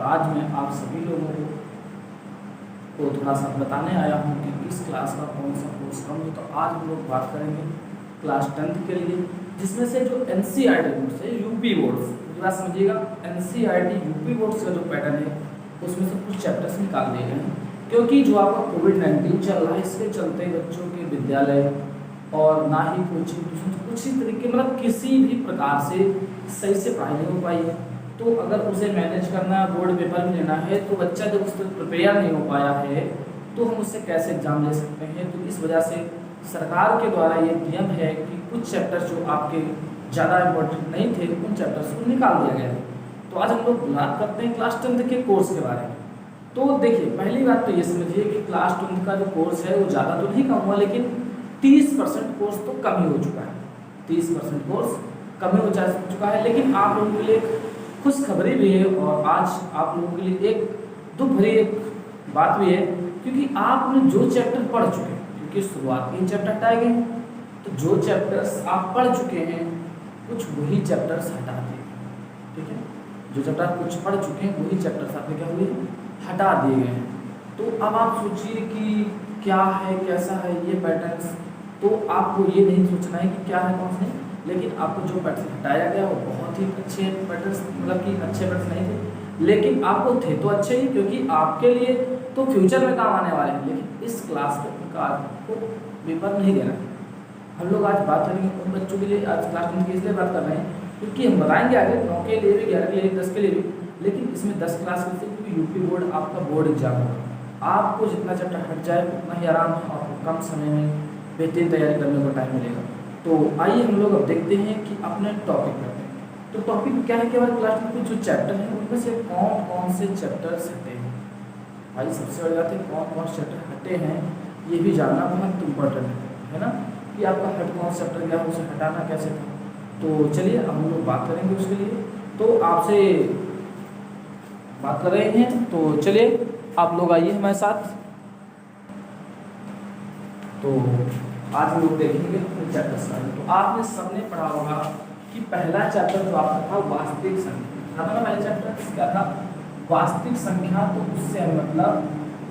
आज मैं आप सभी लोगों को थोड़ा सा बताने आया हूँ कि इस क्लास का कौन सा कोर्स कम है। तो आज हम लोग बात करेंगे क्लास 10th के लिए, जिसमें से जो NCERT बोर्ड से यूपी बोर्ड्स, मुझे बात समझिएगा, NCERT यूपी बोर्ड्स का जो पैटर्न है उसमें से कुछ चैप्टर्स निकाल दिए गए हैं, क्योंकि जो आपका कोविड-19 चल रहा है इसके चलते बच्चों के विद्यालय और ना ही कोचिंग ट्यूशन कुछ ही तरीके मतलब किसी भी प्रकार से सही से पढ़ाई नहीं हो पाई है। तो अगर उसे मैनेज करना है, बोर्ड पेपर भी लेना है, तो बच्चा जब उससे प्रिपेयर नहीं हो पाया है तो हम उससे कैसे एग्जाम ले सकते हैं। तो इस वजह से सरकार के द्वारा ये नियम है कि कुछ चैप्टर्स जो आपके ज़्यादा इम्पोर्टेंट नहीं थे उन चैप्टर्स को निकाल दिया गया है। तो आज हम लोग बात करते हैं क्लास 10th के कोर्स के बारे में। तो देखिए, पहली बात तो ये समझिए कि क्लास 10th का जो कोर्स है वो ज़्यादा तो नहीं कम हुआ, लेकिन 30% कोर्स तो कम ही हो चुका है। 30% कोर्स कम ही हो चुका है। लेकिन आप लोगों के लिए खुशखबरी भी है और आज आप लोगों के लिए एक दुख भरी एक बात भी है, क्योंकि आपने जो चैप्टर पढ़ चुके हैं, क्योंकि शुरुआत के चैप्टर हटाए गए हैं, तो जो चैप्टर्स आप पढ़ चुके हैं कुछ वही चैप्टर्स हटा दिए। ठीक है, जो चैप्टर कुछ पढ़ चुके हैं वही चैप्टर्स आपने क्या हुए, हटा दिए गए हैं। तो अब आप सोचिए कि क्या है, कैसा है ये पैटर्न्स। तो आपको ये नहीं सोचना है कि क्या है कौन से, लेकिन आपको जो पैटर्न हटाया गया वो बहुत ही अच्छे पैटर्न्स, मतलब कि अच्छे पैटर्न नहीं थे, लेकिन आपको थे तो अच्छे ही, क्योंकि आपके लिए तो फ्यूचर में काम आने वाले हैं। लेकिन इस क्लास का आपको पेपर नहीं देना है। हम लोग आज बात करेंगे उन बच्चों के लिए, आज क्लास 10 की इसलिए बात कर रहे हैं क्योंकि हम बताएंगे आगे 9 के लिए भी, 11 के लिए भी, 10 के लिए भी, लेकिन इसमें 10 क्लास के लिए, क्योंकि यूपी बोर्ड आपका बोर्ड एग्जाम होगा। आपको जितना चैप्टर हट जाए उतना ही आराम है, आपको कम समय में बेहतरीन तैयारी करने को टाइम मिलेगा। तो आइए हम लोग अब देखते हैं कि अपने टॉपिक करते हैं। तो टॉपिक क्या है कि हमारे क्लास में जो चैप्टर हैं उनमें से कौन कौन से चैप्टर्स हटे हैं। भाई सबसे बड़ी बात है कौन कौन से चैप्टर हटे हैं, ये भी जानना बहुत इम्पोर्टेंट है ना, कि आपका हट कौन सा चैप्टर गया, उसे हटाना कैसे था। तो चलिए अब हम लोग बात करेंगे उसके लिए। तो आपसे बात कर रहे हैं, तो चलिए आप लोग आइए हमारे साथ। तो आज हम लोग देखेंगे चैप्टर्स का। तो आपने सबने पढ़ा होगा कि पहला चैप्टर जो आपका था वास्तविक संख्या था ना। पहला चैप्टर क्या था, वास्तविक संख्या। तो उससे मतलब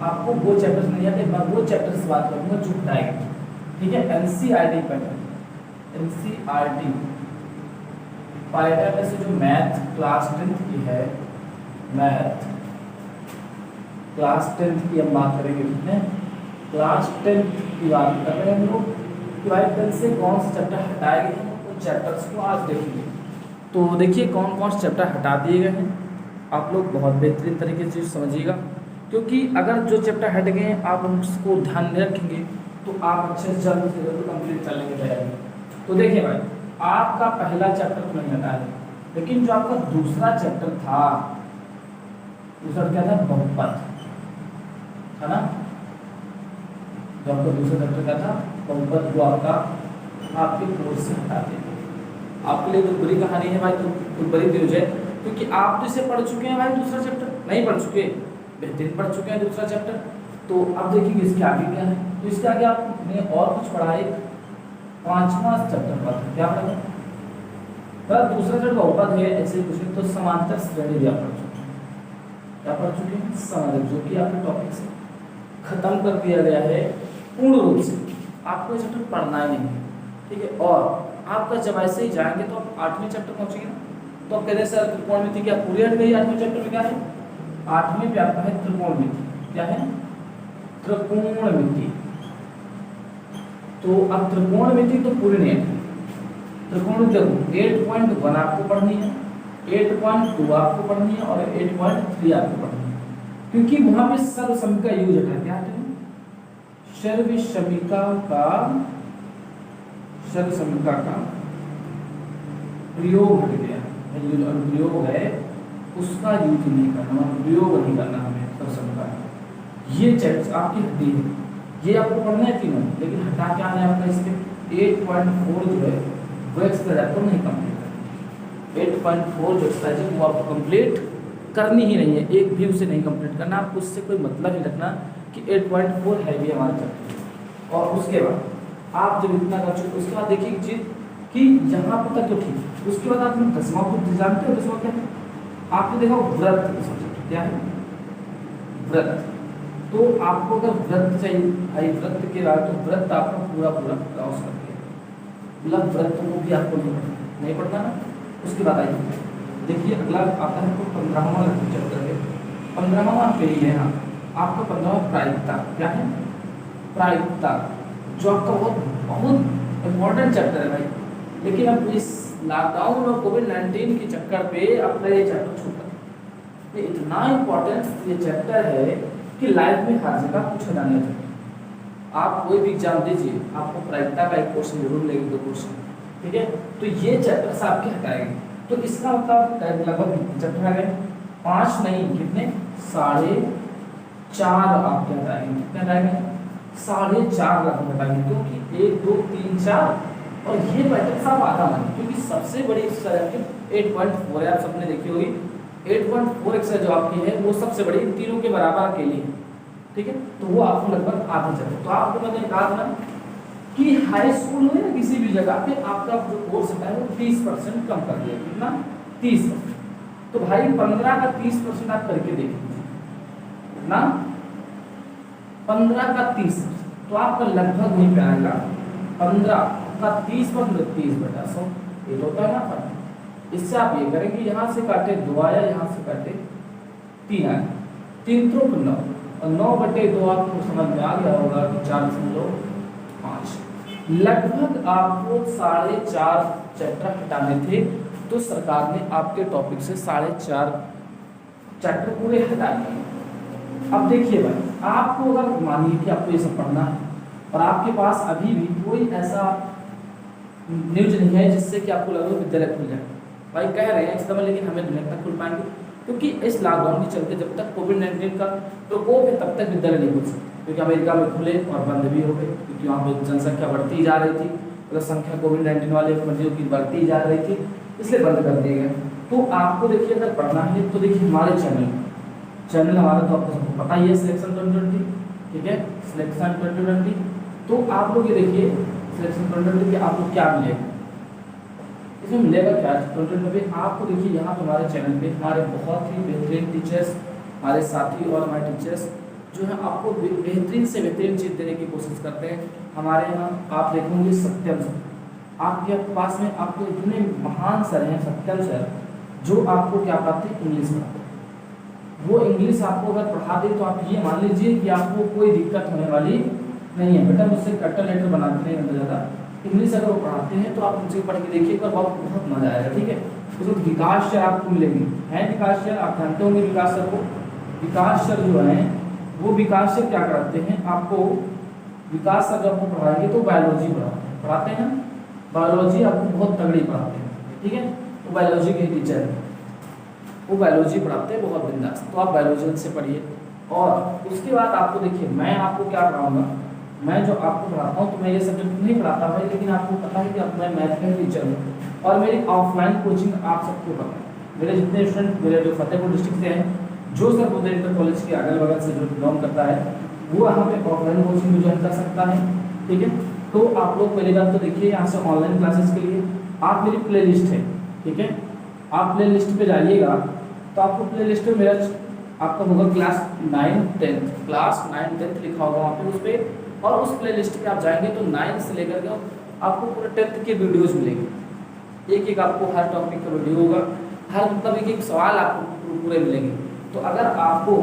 आपको वो चैप्टर्स नहीं आते, मैं वो चैप्टर से बात करूँगा जो हटाएंगे। ठीक है, NCERT पैटर्न, NCERT पैटर्न से जो मैथ क्लास 10th की है, मैथ क्लास 10th की हम बात करेंगे। ठीक है, क्लास 10th की बात कर रहे हैं हम लोग कि भाई 10 से कौन से चैप्टर हटाए गए हैं, उन चैप्टर्स को आज देखेंगे। तो देखिए कौन कौन से चैप्टर हटा दिए गए हैं, आप लोग बहुत बेहतरीन तरीके से समझिएगा, क्योंकि अगर जो चैप्टर हट गए हैं आप उसको ध्यान में रखेंगे तो आप अच्छे से जल्द कंप्लीट कर लेंगे तैयारी। तो देखिए भाई, आपका पहला चैप्टर तो नहीं हटा है, लेकिन जो आपका दूसरा चैप्टर था, दूसरा क्या था, बहुपद था ना। जो आपका दूसरा चैप्टर क्या था, बहुपद, जो आपका आपके कोर्स से हटा देंगे। आपके लिए तो बुरी कहानी है भाई, तो बड़ी न्यूज है, क्योंकि आप तो इसे पढ़ चुके हैं भाई। दूसरा चैप्टर नहीं पढ़ चुके, बेहतरीन पढ़ चुके हैं दूसरा चैप्टर। तो अब देखिए इसके आगे क्या है। तो इसके आगे आपने और कुछ पढ़ा है, 5वां चैप्टर पढ़ा, क्या पढ़ा था, दूसरा चैप्टर बहुपद है। ऐसे कुछ तो समांतर श्रेणी भी आप पढ़ चुके हैं, क्या पढ़ चुके हैं, समांतर, जो कि आपके टॉपिक से खत्म कर दिया गया है पूर्ण रूप से। आपको चैप्टर पढ़ना ही नहीं है। ठीक है, और आपका जब ऐसे ही जाएंगे तो आप 8वें चैप्टर पहुंचेंगे ना, तो आप कहते हैं सर त्रिकोणमिति क्या पूरी हट गई। 8वें चैप्टर में क्या है, 8वें पे आपका है त्रिकोणमिति। क्या है, त्रिकोणमिति। तो अब त्रिकोणमिति तो पूरी नहीं है। त्रिकोणमिति देखो 8.1 आपको पढ़नी है, 8.2 आपको पढ़नी है और 8.3 आपको पढ़नी है, क्योंकि वहां पे सर्वसमिका यूज है। क्या है, सर्वसमिका का प्रयोग हट गया है। जो अनुप्रयोग है उसका यूज नहीं करना, प्रयोग नहीं करना हमें सर्वसमिका। ये चैप्टर आपकी हटी है, ये आपको पढ़ना है तीनों, लेकिन हटा क्या है आपका इसके 8.4 जो है वो एक्सरसाइज आपको नहीं कंप्लीट करनी। 8.4 जो एक्सरसाइज है वो आपको कंप्लीट करनी ही नहीं है, एक भी उसे नहीं कंप्लीट करना। आपको उससे कोई मतलब नहीं रखना कि 8.4 है भी हमारा चैप्टर। और उसके बाद आप जब इतना कर चुके, उसके बाद देखिए एक चीज़ कि यहाँ पर तक तो ठीक है। उसके बाद आप 10वां बुद्ध जानते हो, 10वां क्या है, आपने देखा व्रत। क्या है, वृत्त। तो आपको अगर वृत्त चाहिए भाई, वृत्त के बाद तो वृत्त आपका पूरा पूरा क्रॉस कर दिया, मतलब वृत्त को भी आपको नहीं पढ़ना ना। उसके बाद आइए देखिए अगला आता है तो 15वां चैप्टर है। 15वां पेज है यहाँ आपका 15वां प्रायिकता। क्या है, प्रायिकता, जो आपका बहुत इम्पोर्टेंट चैप्टर है भाई। लेकिन अब इस लॉकडाउन और कोविड-19 के चक्कर पे अपना ये चैप्टर छूटा। ये इतना इम्पोर्टेंट ये चैप्टर है कि लाइफ में हर जगह पूछा जाने चाहिए। आप कोई भी एग्जाम दीजिए, आपको प्रायिकता का एक क्वेश्चन जरूर लेंगे, 2 क्वेश्चन, ठीक है। तो ये चैप्टर से आपके हटाएंगे, तो इसका मतलब लगभग कितने चैप्टर आ गए, 5 नहीं कितने, 4.5 आपके हटाएंगे। कितने हटाएंगे, 4.5 लगभग हटाएंगे, क्योंकि 1 2 3 4 और ये पैटर्न साहब आधा माने, क्योंकि सबसे बड़ी एक्सरसाइज 8.4 है, आप सबने देखी होगी। 8.4 एक्सरसाइज जो आपकी है वो सबसे बड़ी, इन तीनों के बराबर अकेली है, ठीक है। तो वो आपको लगभग आधी चले। तो आपको मैंने कहा था कि हाई स्कूल में ना किसी भी जगह पे आपका जो कोर्स होता है वो 30% कम कर दिया। कितना, 30%। तो भाई 15 का 30% आप करके देखिए ना, 15 का 30%, तो आपका लगभग वहीं पे आएगा 15 का 30%, 30/100, ये तो होता है ना फर्क। इससे आप ये करेंगे, यहाँ से काटे 2 आया, यहाँ से काटे 3 आया, 3 त्रुक 9 और 9/2 आपको समझ में आ गया होगा कि 4.5। लगभग आपको 4.5 चैप्टर हटाने थे, तो सरकार ने आपके टॉपिक से 4.5 चैप्टर पूरे हटा दिए। अब देखिए भाई, आपको अगर मानिए कि आपको ये सब पढ़ना है और आपके पास अभी भी कोई ऐसा न्यूज नहीं है जिससे कि आपको लगे विद्यालय खुल जाए, भाई कह रहे हैं इस समय, लेकिन हमें नहीं लगता खुल पाएंगे, क्योंकि इस लॉकडाउन के चलते जब तक कोविड-19 का प्रकोप है तब तक विद्यालय नहीं खुल सकते। क्योंकि अमेरिका में खुले और बंद भी हो गए, क्योंकि वहाँ पर जनसंख्या बढ़ती जा रही थी, मतलब संख्या कोविड-19 वाले मरीजों की बढ़ती जा रही थी, इसलिए बंद कर दिए गए। तो आपको देखिए अगर पढ़ना है तो देखिए हमारे चैनल हमारा तो आपको सबको पता ही है, सिलेक्शन 2020, ठीक है, सिलेक्शन 2020। तो आप लोग ये देखिए सिलेक्शन 2020 के आपको क्या मिलेगा, इसमें मिलेगा क्या 2020 आपको। देखिए यहाँ हमारे चैनल पे हमारे बहुत ही बेहतरीन टीचर्स, हमारे साथी और हमारे टीचर्स जो है आपको बेहतरीन से बेहतरीन चीज़ देने की कोशिश करते हैं। हमारे यहाँ आप देखेंगे सत्यम सर, आपके पास में आपको इतने महान सर हैं, सत्यम सर, जो आपको क्या पढ़ाते हैं, इंग्लिश पढ़ाते हैं। वो इंग्लिश आपको अगर पढ़ा दे तो आप ये मान लीजिए कि आपको कोई दिक्कत होने वाली नहीं है। बेटा मुझसे कट्टर लेटर बनाते नहीं मतलब ज़्यादा, इंग्लिश अगर वो पढ़ाते हैं तो आप उनसे पढ़ के देखिएगा, बहुत मजा आएगा, ठीक है। उसमें विकास सर आपको मिलेंगे, हैं विकास सर, आप जानते होंगे विकास सर को। विकास सर जो हैं वो विकास सर क्या कराते हैं आपको, विकास सर जब आपको पढ़ाएंगे तो बायोलॉजी पढ़ाते हैं ना, बायोलॉजी आपको बहुत तगड़ी पढ़ाते हैं, ठीक है। वो बायोलॉजी के टीचर हैं, वो बायोलॉजी पढ़ाते हैं बहुत बिंदास, तो आप बायोलॉजी से पढ़िए। और उसके बाद आपको देखिए मैं आपको क्या पढ़ाऊँगा, मैं जो आपको पढ़ाता हूँ तो मैं ये सब्जेक्ट नहीं पढ़ाता भाई, लेकिन आपको पता है कि अब मैं मैथ का टीचर हूँ और मेरी ऑफलाइन कोचिंग आप सबको पता है। मेरे जितने स्टूडेंट मेरे जो फतेहपुर डिस्ट्रिक्ट से हैं, जो सर बुद्ध इंटर कॉलेज के अगल बगल से जो बिलोंग करता है, वो यहाँ पे ऑफलाइन कोचिंग में ज्वाइन कर सकता है, ठीक है। तो आप लोग पहली बात तो देखिए यहाँ से ऑनलाइन क्लासेस के लिए आप मेरी प्ले लिस्ट है, ठीक है। आप प्ले लिस्ट पर जाइएगा तो आपको प्ले लिस्ट में मेरा आपका होगा क्लास 9 10 लिखा होगा वहाँ पे उस पर, और उस प्ले लिस्ट पे आप जाएंगे तो 9 से लेकर के आपको पूरे 10th के वीडियोस मिलेंगे। एक आपको हर टॉपिक का वीडियो होगा, हर मतलब एक सवाल आपको पूरे मिलेंगे। तो अगर आपको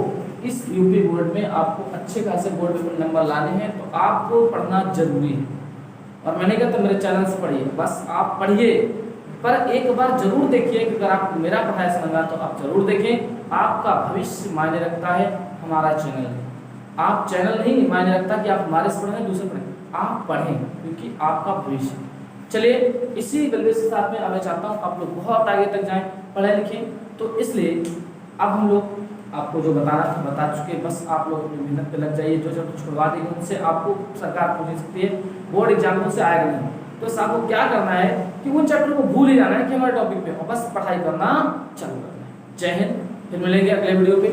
इस यूपी बोर्ड में आपको अच्छे खासे बोर्ड पेपर नंबर लाने हैं तो आपको पढ़ना जरूरी है। और मैंने कहा तो मेरे चैनल से पढ़िए, बस आप पढ़िए, पर एक बार जरूर देखिए कि अगर आपको मेरा पढ़ाई से लगा तो आप जरूर देखें। आपका भविष्य मायने रखता है, हमारा चैनल है। आप चैनल नहीं मायने रखता कि आप हमारे से पढ़ें दूसरे पढ़ें, आप पढ़ें क्योंकि आपका भविष्य। चलिए इसी बलवे के साथ में मैं चाहता हूँ आप लोग बहुत आगे तक जाएं, पढ़ें लिखें। तो इसलिए अब हम लोग आपको जो बताना था बता चुके, बस आप लोग अपनी मेहनत पे लग जाइए। जो जो छुड़वा देंगे उनसे आपको सरकार पूछ सकती है, बोर्ड एग्जाम से आएगा नहीं। तो आपको क्या करना है कि उन चैप्टर को भूल ही जाना है कि हमारे टॉपिक पे, और बस पढ़ाई करना चालू करना है। जय हिंद, फिर मिलेंगे अगले वीडियो पे।